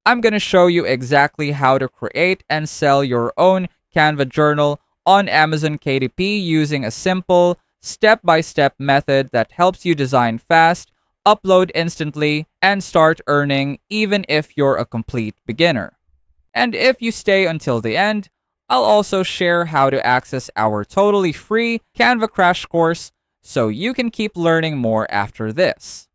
I'm going to show you exactly how to create and sell your own Canva journal on Amazon KDP using a simple, step-by-step method that helps you design fast, upload instantly, and start earning even if you're a complete beginner. And if you stay until the end, I'll also share how to access our totally free Canva crash course so you can keep learning more after this.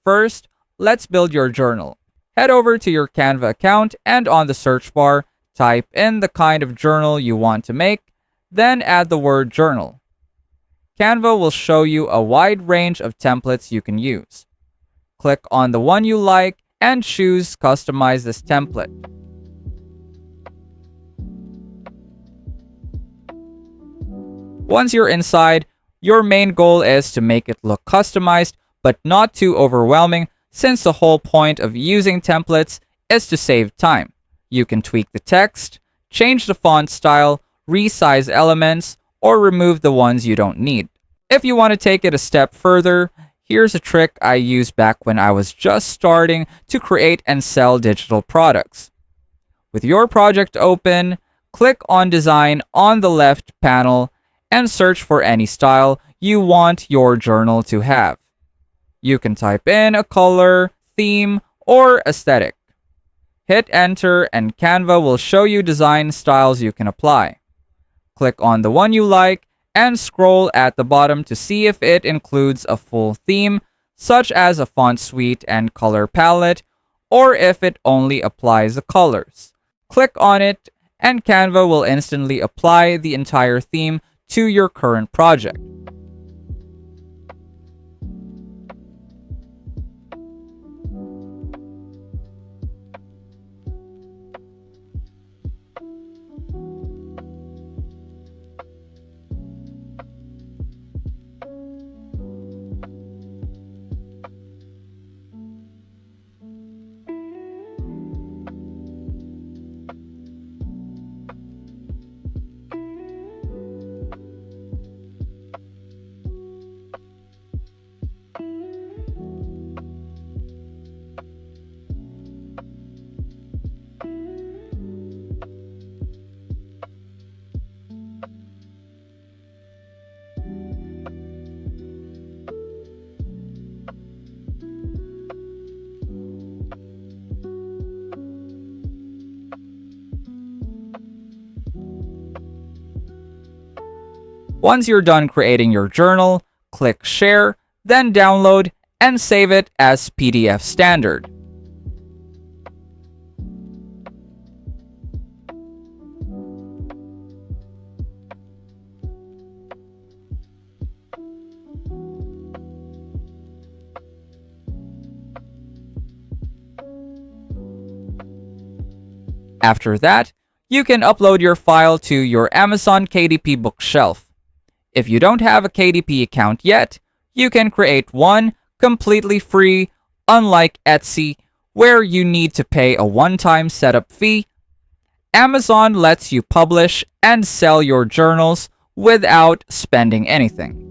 First, let's build your journal. Head over to your Canva account and on the search bar, type in the kind of journal you want to make, then add the word journal. Canva will show you a wide range of templates you can use. Click on the one you like and choose Customize this template. Once you're inside, your main goal is to make it look customized but not too overwhelming, since the whole point of using templates is to save time. You can tweak the text, change the font style, resize elements, or remove the ones you don't need. If you want to take it a step further, here's a trick I used back when I was just starting to create and sell digital products. With your project open, click on Design on the left panel and search for any style you want your journal to have. You can type in a color, theme, or aesthetic. Hit enter and Canva will show you design styles you can apply. Click on the one you like and scroll at the bottom to see if it includes a full theme, such as a font suite and color palette, or if it only applies the colors. Click on it and Canva will instantly apply the entire theme to your current project. Once you're done creating your journal, click Share, then Download, and save it as PDF standard. After that, you can upload your file to your Amazon KDP bookshelf. If you don't have a KDP account yet, you can create one completely free, unlike Etsy, where you need to pay a one-time setup fee. Amazon lets you publish and sell your journals without spending anything.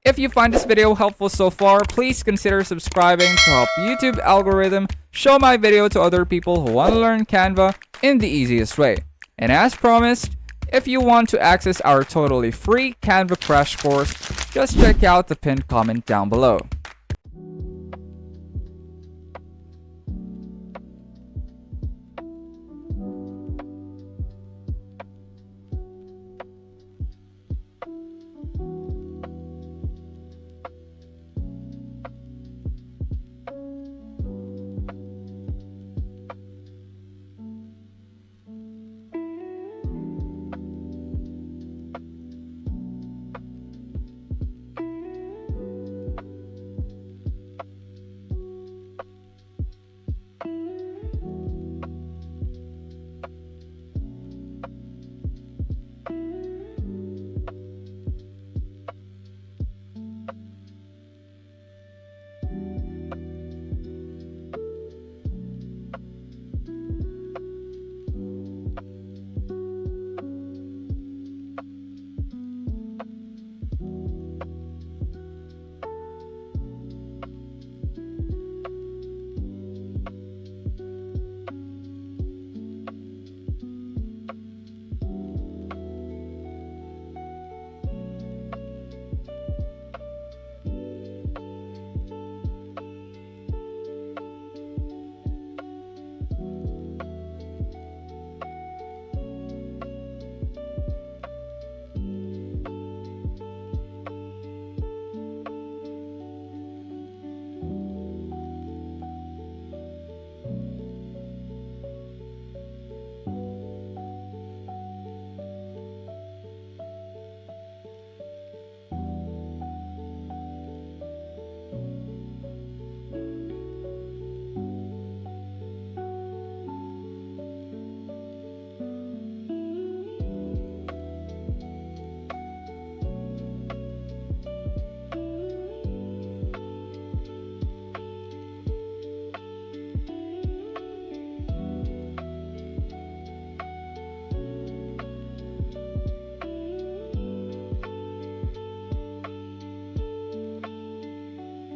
If you find this video helpful so far, please consider subscribing to help YouTube algorithm show my video to other people who want to learn Canva in the easiest way. And as promised, if you want to access our totally free Canva crash course, just check out the pinned comment down below.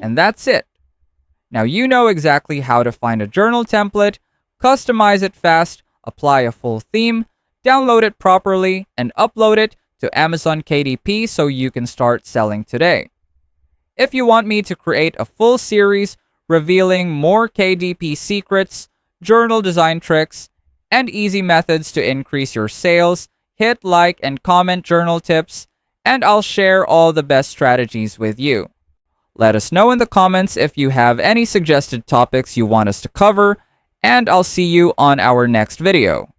And that's it. Now you know exactly how to find a journal template, customize it fast, apply a full theme, download it properly, and upload it to Amazon KDP so you can start selling today. If you want me to create a full series revealing more KDP secrets, journal design tricks, and easy methods to increase your sales, hit like and comment journal tips, and I'll share all the best strategies with you. Let us know in the comments if you have any suggested topics you want us to cover, and I'll see you on our next video.